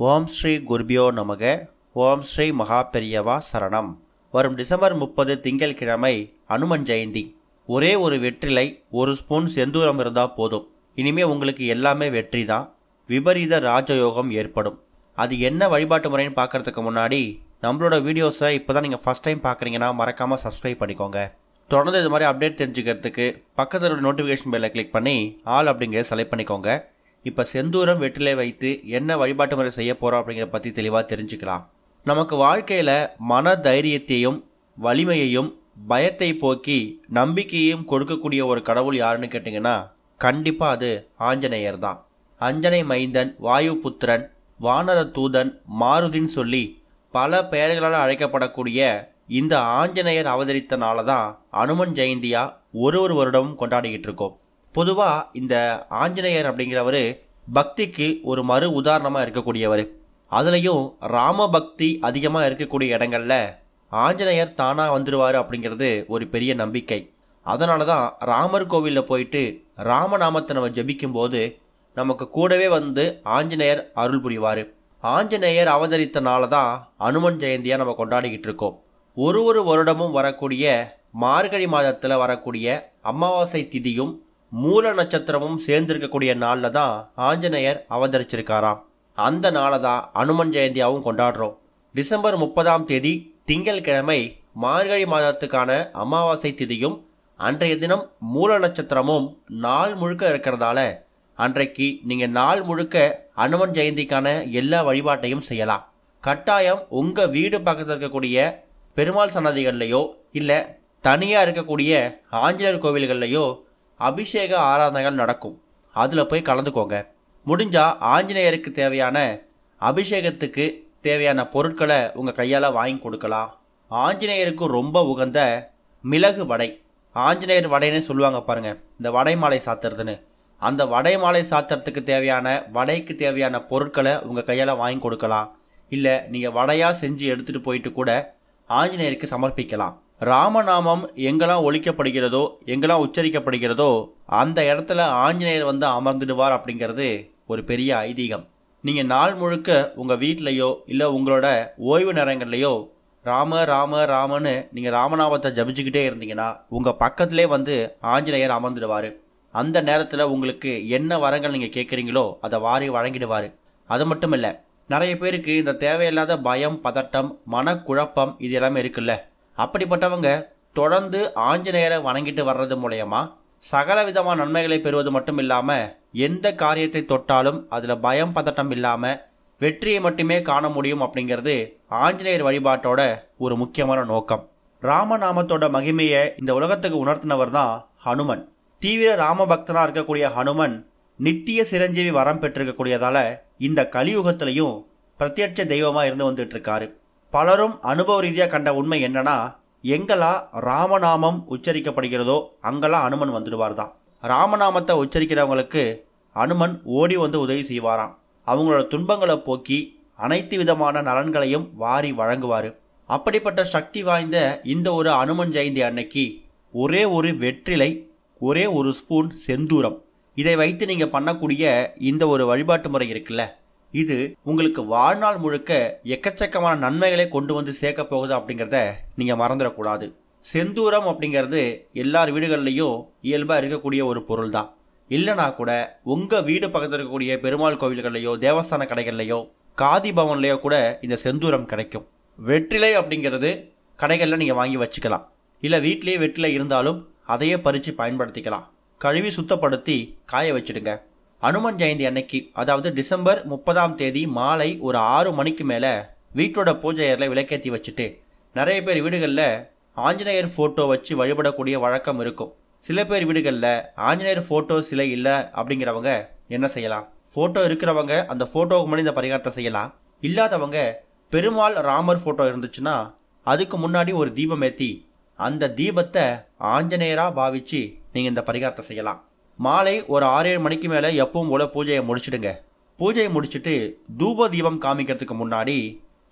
ஓம் ஸ்ரீ குருபியோ நமக. ஓம் ஸ்ரீ மகாபெரியவா சரணம். வரும் டிசம்பர் 30 திங்கட்கிழமை அனுமன் ஜெயந்தி. ஒரே ஒரு வெற்றிலை, ஒரு ஸ்பூன் செந்தூரம் இருந்தால் போதும். இனிமே உங்களுக்கு எல்லாமே வெற்றி தான். விபரீத ராஜயோகம் ஏற்படும். அது என்ன வழிபாட்டு முறைன்னு பார்க்கறதுக்கு முன்னாடி நம்மளோட வீடியோஸை இப்போ தான் நீங்கள் ஃபஸ்ட் டைம் பார்க்குறீங்கன்னா மறக்காமல் சப்ஸ்கிரைப் பண்ணிக்கோங்க. தொடர்ந்து இது மாதிரி அப்டேட் தெரிஞ்சுக்கிறதுக்கு பக்கத்தில் நோட்டிஃபிகேஷன் பெல்லை கிளிக் பண்ணி ஆல் அப்படிங்கிறத செலக்ட் பண்ணிக்கோங்க. இப்போ செந்தூரம் வெற்றிலை வைத்து என்ன வழிபாட்டு முறை செய்ய போகிறோம் அப்படிங்கிறத பற்றி தெளிவாக தெரிஞ்சுக்கலாம். நமக்கு வாழ்க்கையில் மன தைரியத்தையும் வலிமையையும் பயத்தை போக்கி நம்பிக்கையையும் கொடுக்கக்கூடிய ஒரு கடவுள் யாருன்னு கேட்டிங்கன்னா கண்டிப்பாக அது ஆஞ்சநேயர் தான். அஞ்சனை மைந்தன், வாயு புத்திரன், வானர தூதன், மாருதின்னு சொல்லி பல பெயர்களால் அழைக்கப்படக்கூடிய இந்த ஆஞ்சநேயர் அவதரித்தனால தான் அனுமன் ஜெயந்தியா ஒரு வருடமும் கொண்டாடிக்கிட்டு இருக்கோம். பொதுவாக இந்த ஆஞ்சநேயர் அப்படிங்கிறவர் பக்திக்கு ஒரு மறு உதாரணமாக இருக்கக்கூடியவர். அதுலேயும் ராம பக்தி அதிகமாக இருக்கக்கூடிய இடங்கள்ல ஆஞ்சநேயர் தானாக வந்துடுவார் அப்படிங்கிறது ஒரு பெரிய நம்பிக்கை. அதனால தான் ராமர் கோவிலில் போயிட்டு ராமநாமத்தை நம்ம ஜபிக்கும் போது நமக்கு கூடவே வந்து ஆஞ்சநேயர் அருள் புரிவார். ஆஞ்சநேயர் அவதரித்தனால தான் அனுமன் ஜெயந்தியாக நம்ம கொண்டாடிக்கிட்டு இருக்கோம். ஒரு வருடமும் வரக்கூடிய மார்கழி மாதத்தில் வரக்கூடிய அமாவாசை திதியும் மூல நட்சத்திரமும் சேர்ந்திருக்கக்கூடிய நாளில் தான் ஆஞ்சநேயர் அவதரிச்சிருக்காராம். அந்த நாளை தான் அனுமன் ஜெயந்தியாவும் கொண்டாடுறோம். டிசம்பர் 30 திங்கட்கிழமை மார்கழி மாதத்துக்கான அமாவாசை திதியும் அன்றைய தினம் மூல நட்சத்திரமும் நாள் முழுக்க இருக்கிறதால அன்றைக்கு நீங்கள் நாள் முழுக்க அனுமன் ஜெயந்திக்கான எல்லா வழிபாட்டையும் செய்யலாம். கட்டாயம் உங்கள் வீடு பக்கத்தில் இருக்கக்கூடிய பெருமாள் சன்னதிகள்லையோ இல்லை தனியாக இருக்கக்கூடிய ஆஞ்சநேயர் கோவில்கள்லையோ அபிஷேக ஆராதனைகள் நடக்கும். அதில் போய் கலந்துக்கோங்க. முடிஞ்சால் ஆஞ்சநேயருக்கு தேவையான அபிஷேகத்துக்கு தேவையான பொருட்களை உங்கள் கையால் வாங்கி கொடுக்கலாம். ஆஞ்சநேயருக்கு ரொம்ப உகந்த மிளகு வடை, ஆஞ்சநேயர் வடைன்னு சொல்லுவாங்க பாருங்கள், இந்த வடை மாலை சாத்துறதுன்னு. அந்த வடை மாலை சாத்துறதுக்கு தேவையான வடைக்கு தேவையான பொருட்களை உங்கள் கையால் வாங்கி கொடுக்கலாம். இல்லை நீங்கள் வடையாக செஞ்சு எடுத்துகிட்டு போயிட்டு கூட ஆஞ்சநேயருக்கு சமர்ப்பிக்கலாம். ராமநாமம் எங்கெல்லாம் ஒலிக்கப்படுகிறதோ எங்கெல்லாம் உச்சரிக்கப்படுகிறதோ அந்த இடத்துல ஆஞ்சநேயர் வந்து அமர்ந்துடுவார் அப்படிங்கிறது ஒரு பெரிய ஐதீகம். நீங்கள் நாள் முழுக்க உங்கள் வீட்லையோ இல்லை உங்களோட ஓய்வு நேரங்கள்லையோ ராம ராம ராமன்னு நீங்கள் ராமநாமத்தை ஜபிச்சுக்கிட்டே இருந்தீங்கன்னா உங்கள் பக்கத்திலே வந்து ஆஞ்சநேயர் அமர்ந்துடுவார். அந்த நேரத்தில் உங்களுக்கு என்ன வரங்கள் நீங்கள் கேட்குறீங்களோ அதை வாரி வழங்கிடுவார். அது மட்டும் இல்லை, நிறைய பேருக்கு இந்த தேவையில்லாத பயம், பதட்டம், மனக்குழப்பம் இது எல்லாமே இருக்குல்ல. அப்படிப்பட்டவங்க தொடர்ந்து ஆஞ்சநேயரை வணங்கிட்டு வர்றது மூலயமா சகல விதமான நன்மைகளை பெறுவது மட்டும் இல்லாமல் எந்த காரியத்தை தொட்டாலும் அதில் பயம், பதட்டம் இல்லாமல் வெற்றியை மட்டுமே காண முடியும் அப்படிங்கிறது ஆஞ்சநேயர் வழிபாட்டோட ஒரு முக்கியமான நோக்கம். ராமநாமத்தோட மகிமையை இந்த உலகத்துக்கு உணர்த்தினவர் தான் ஹனுமன். தீவிர ராம பக்தனாக இருக்கக்கூடிய ஹனுமன் நித்திய சிரஞ்சீவி வரம் பெற்றிருக்கக்கூடியதால இந்த கலியுகத்திலையும் பிரத்யட்ச தெய்வமாக இருந்து வந்துட்டு இருக்காரு. பலரும் அனுபவ ரீதியாக கண்ட உண்மை என்னன்னா, எங்கெல்லாம் ராமநாமம் உச்சரிக்கப்படுகிறதோ அங்கெல்லாம் அனுமன் வந்துடுவார் தான். ராமநாமத்தை உச்சரிக்கிறவங்களுக்கு அனுமன் ஓடி வந்து உதவி செய்வாராம். அவங்களோட துன்பங்களை போக்கி அனைத்து விதமான நலன்களையும் வாரி வழங்குவார். அப்படிப்பட்ட சக்தி வாய்ந்த இந்த ஒரு அனுமன் ஜெயந்தி அன்னைக்கு ஒரே ஒரு வெற்றிலை, ஒரே ஒரு ஸ்பூன் செந்தூரம், இதை வைத்து நீங்கள் பண்ணக்கூடிய இந்த ஒரு வழிபாட்டு முறை இருக்குல்ல, இது உங்களுக்கு வாழ்நாள் முழுக்க எக்கச்சக்கமான நன்மைகளை கொண்டு வந்து சேர்க்க போகுது அப்படிங்கிறத நீங்கள் மறந்துடக்கூடாது. செந்தூரம் அப்படிங்கிறது எல்லார் வீடுகள்லையும் இயல்பாக இருக்கக்கூடிய ஒரு பொருள் தான். இல்லைனா கூட உங்கள் வீடு பக்கத்தில் இருக்கக்கூடிய பெருமாள் கோவில்கள்லையோ தேவஸ்தான கடைகள்லையோ காதி பவன்லையோ கூட இந்த செந்தூரம் கிடைக்கும். வெற்றிலை அப்படிங்கிறது கடைகளில் நீங்கள் வாங்கி வச்சுக்கலாம். இல்லை வீட்டிலேயே வெற்றிலை இருந்தாலும் அதையே பறித்து பயன்படுத்திக்கலாம். கழுவி சுத்தப்படுத்தி காய வச்சுடுங்க. அனுமன் ஜெயந்தி அன்னைக்கு, அதாவது டிசம்பர் 30 மாலை ஒரு 6 மணிக்கு மேலே வீட்டோட பூஜை அறையில் விளக்கேற்றி வச்சுட்டு, நிறைய பேர் வீடுகளில் ஆஞ்சநேயர் ஃபோட்டோ வச்சு வழிபடக்கூடிய வழக்கம் இருக்கும். சில பேர் வீடுகளில் ஆஞ்சநேயர் ஃபோட்டோ சிலை இல்லை அப்படிங்கிறவங்க என்ன செய்யலாம், ஃபோட்டோ இருக்கிறவங்க அந்த ஃபோட்டோவுக்கு முன்னாடி இந்த பரிகாரத்தை செய்யலாம். இல்லாதவங்க பெருமாள் ராமர் ஃபோட்டோ இருந்துச்சுன்னா அதுக்கு முன்னாடி ஒரு தீபம் ஏற்றி அந்த தீபத்தை ஆஞ்சநேயராக பாவிச்சு நீங்கள் இந்த பரிகாரத்தை செய்யலாம். மாலை ஒரு 6-7 மணிக்கு மேலே எப்பவும் போல பூஜையை முடிச்சுடுங்க. பூஜையை முடிச்சுட்டு தூப தீபம் காமிக்கிறதுக்கு முன்னாடி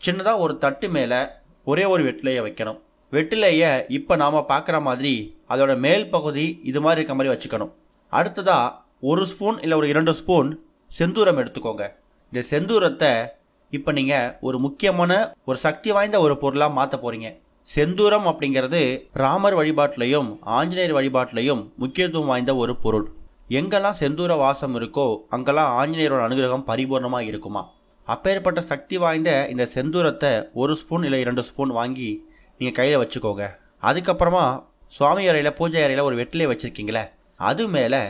சின்னதாக ஒரு தட்டு மேலே ஒரே ஒரு வெற்றிலையை வைக்கணும். வெற்றிலையை இப்போ நாம் பார்க்குற மாதிரி அதோட மேல் பகுதி இது மாதிரி இருக்க மாதிரி வச்சுக்கணும். அடுத்ததாக 1 ஸ்பூன் இல்லை ஒரு 2 ஸ்பூன் செந்தூரம் எடுத்துக்கோங்க. இந்த செந்தூரத்தை இப்போ நீங்கள் ஒரு முக்கியமான ஒரு சக்தி வாய்ந்த ஒரு பொருளாக மாற்ற போகிறீங்க. செந்தூரம் அப்படிங்கிறது ராமர் வழிபாட்டிலையும் ஆஞ்சநேயர் வழிபாட்டிலையும் முக்கியத்துவம் வாய்ந்த ஒரு பொருள். எங்கெல்லாம் செந்தூர வாசம் இருக்கோ அங்கெல்லாம் ஆஞ்சநேயரோட அனுகிரகம் பரிபூர்ணமாக இருக்குமா. அப்பேற்பட்ட சக்தி வாய்ந்த இந்த செந்தூரத்தை 1 ஸ்பூன் இல்லை 2 ஸ்பூன் வாங்கி நீங்கள் கையில் வச்சுக்கோங்க. அதுக்கப்புறமா சுவாமி அறையில் பூஜை அறையில் ஒரு வெற்றிலை வச்சுருக்கீங்களே, அது மேலே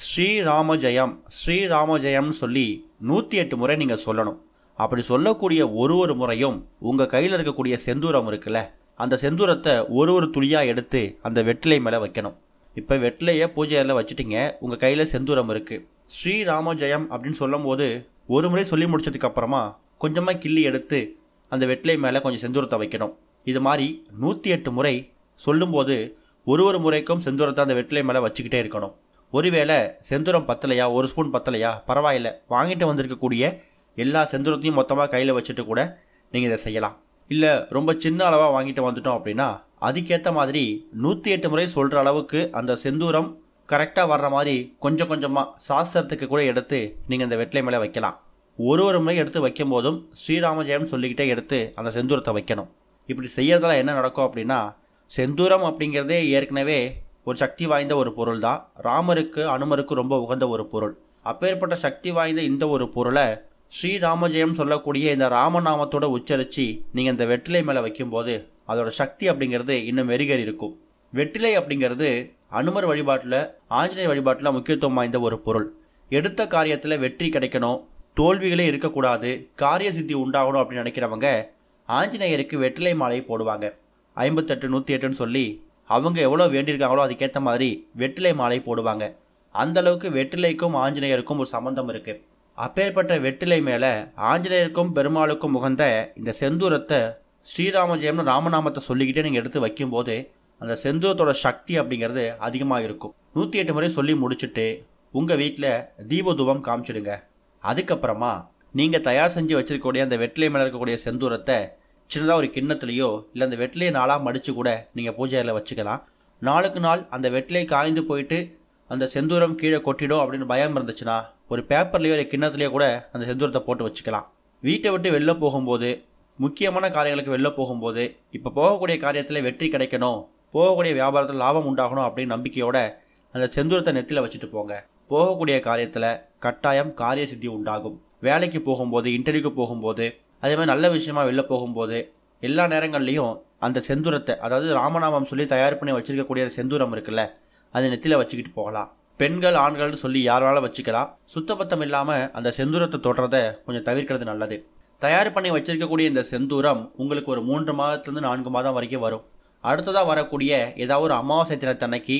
ஸ்ரீராம ஜெயம் ஸ்ரீராம ஜெயம்னு சொல்லி 108 முறை நீங்கள் சொல்லணும். அப்படி சொல்லக்கூடிய ஒரு முறையும் உங்கள் கையில் இருக்கக்கூடிய செந்தூரம் இருக்குல்ல, அந்த செந்தூரத்தை ஒரு துளியாக எடுத்து அந்த வெற்றிலை மேலே வைக்கணும். இப்போ வெற்றிலையை பூஜை அறையில் வச்சுட்டிங்க, உங்கள் கையில் செந்தூரம் இருக்குது. ஸ்ரீராம ஜெயம் அப்படின்னு சொல்லும் போது ஒரு முறை சொல்லி முடிச்சதுக்கு அப்புறமா கொஞ்சமாக கிள்ளி எடுத்து அந்த வெற்றிலை மேலே கொஞ்சம் செந்தூரத்தை வைக்கணும். இது மாதிரி 108 முறை சொல்லும்போது ஒரு முறைக்கும் செந்தூரத்தை அந்த வெற்றிலை மேலே வச்சுக்கிட்டே இருக்கணும். ஒருவேளை செந்தூரம் பத்தலையா, 1 ஸ்பூன் பத்தலையா, பரவாயில்லை, வாங்கிட்டு வந்திருக்கக்கூடிய எல்லா செந்தூரத்தையும் மொத்தமாக கையில் வச்சுட்டு கூட நீங்கள் இதை செய்யலாம். இல்லை ரொம்ப சின்ன அளவாக வாங்கிட்டு வந்துட்டோம் அப்படின்னா அதுக்கேற்ற மாதிரி 108 முறை சொல்கிற அளவுக்கு அந்த செந்தூரம் கரெக்டாக வர்ற மாதிரி கொஞ்சம் கொஞ்சமாக சாஸ்திரத்துக்கு கூட எடுத்து நீங்கள் இந்த வெற்றிலை மேலே வைக்கலாம். ஒரு முறை எடுத்து வைக்கும் போதும் ஸ்ரீராம ஜெயம் சொல்லிக்கிட்டே எடுத்து அந்த செந்தூரத்தை வைக்கணும். இப்படி செய்யறதால என்ன நடக்கும் அப்படின்னா, செந்தூரம் அப்படிங்கிறதே ஏற்கனவே ஒரு சக்தி வாய்ந்த ஒரு பொருள் தான். ராமருக்கு அனுமருக்கு ரொம்ப உகந்த ஒரு பொருள். அப்பேற்பட்ட சக்தி வாய்ந்த இந்த ஒரு பொருளை ஸ்ரீராமஜெயம் சொல்லக்கூடிய இந்த ராமநாமத்தோட உச்சரித்து நீங்கள் இந்த வெற்றிலை மேலே வைக்கும்போது அதோட சக்தி அப்படிங்கிறது இன்னும் மெருகேறி இருக்கும். வெற்றிலை அப்படிங்கிறது அனுமர் வழிபாட்டில் ஆஞ்சநேயர் வழிபாட்டில் முக்கியத்துவம் வாய்ந்த ஒரு பொருள். எடுத்த காரியத்தில் வெற்றி கிடைக்கணும், தோல்விகளே இருக்கக்கூடாது, காரிய சித்தி உண்டாகணும் அப்படின்னு நினைக்கிறவங்க ஆஞ்சநேயருக்கு வெற்றிலை மாலை போடுவாங்க. 58 108ன்னு சொல்லி அவங்க எவ்வளோ வேண்டியிருக்காங்களோ அதுக்கேற்ற மாதிரி வெற்றிலை மாலை போடுவாங்க. அந்த அளவுக்கு வெற்றிலைக்கும் ஆஞ்சநேயருக்கும் ஒரு சம்பந்தம் இருக்கு. அப்பேற்பட்ட வெற்றிலை மேலே ஆஞ்சநேயருக்கும் பெருமாளுக்கும் உகந்த இந்த செந்தூரத்தை ஸ்ரீராம ஜெயம்னு ராமநாமத்தை சொல்லிக்கிட்டே நீங்கள் எடுத்து வைக்கும்போது அந்த செந்தூரத்தோட சக்தி அப்படிங்கிறது அதிகமாக இருக்கும். 108 முறை சொல்லி முடிச்சுட்டு உங்கள் வீட்டில் தீபதூபம் காமிச்சிடுங்க. அதுக்கப்புறமா நீங்கள் தயார் செஞ்சு வச்சிருக்கக்கூடிய அந்த வெற்றிலை மேலே இருக்கக்கூடிய செந்தூரத்தை சின்னதாக ஒரு கிண்ணத்துலையோ இல்லை அந்த வெற்றிலையை நாளாக மடித்து கூட நீங்கள் பூஜையில் வச்சுக்கலாம். நாளுக்கு நாள் அந்த வெற்றிலை காய்ந்து போயிட்டு அந்த செந்தூரம் கீழே கொட்டிடும் அப்படின்னு பயம் இருந்துச்சுன்னா ஒரு பேப்பர்லேயோ இல்லை கிண்ணத்துலேயோ கூட அந்த செந்தூரத்தை போட்டு வச்சுக்கலாம். வீட்டை விட்டு வெளில போகும்போது, முக்கியமான காரியங்களுக்கு வெளில போகும்போது, இப்போ போகக்கூடிய காரியத்தில் வெற்றி கிடைக்கணும், போகக்கூடிய வியாபாரத்தில் லாபம் உண்டாகணும் அப்படின்னு நம்பிக்கையோட அந்த செந்தூரத்தை நெத்தியில் வச்சுட்டு போங்க. போகக்கூடிய காரியத்தில் கட்டாயம் காரிய சித்தி உண்டாகும். வேலைக்கு போகும்போது, இன்டர்வியூக்கு போகும்போது, அதே மாதிரி நல்ல விஷயமா வெளில போகும்போது எல்லா நேரங்கள்லையும் அந்த செந்தூரத்தை, அதாவது ராமநாமம் சொல்லி தயார் பண்ணி வச்சிருக்கக்கூடிய செந்தூரம் இருக்குல்ல, அதை நெத்தியில் வச்சுக்கிட்டு போகலாம். பெண்கள் ஆண்கள்னு சொல்லி யார் வேணாலும் வச்சுக்கலாம். சுத்தபத்தம் இல்லாமல் அந்த செந்தூரத்தை தொடுறதை கொஞ்சம் தவிர்க்கிறது நல்லது. தயார் பண்ணி வச்சிருக்கக்கூடிய இந்த செந்தூரம் உங்களுக்கு ஒரு 3 மாதத்துலேருந்து 4 மாதம் வரைக்கும் வரும். அடுத்ததாக வரக்கூடிய ஏதாவது ஒரு அமாவாசை தினத்தன்னைக்கு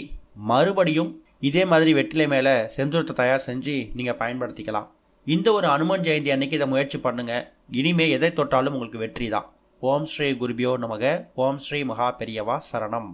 மறுபடியும் இதே மாதிரி வெற்றிலை மேலே செந்தூரத்தை தயார் செஞ்சு நீங்கள் பயன்படுத்திக்கலாம். இந்த ஒரு அனுமன் ஜெயந்தி அன்னைக்கு இதை முயற்சி பண்ணுங்க. இனிமே எதை தொட்டாலும் உங்களுக்கு வெற்றி தான். ஓம் ஸ்ரீ குருபியோ நமக. ஓம் ஸ்ரீ மகா பெரியவா சரணம்.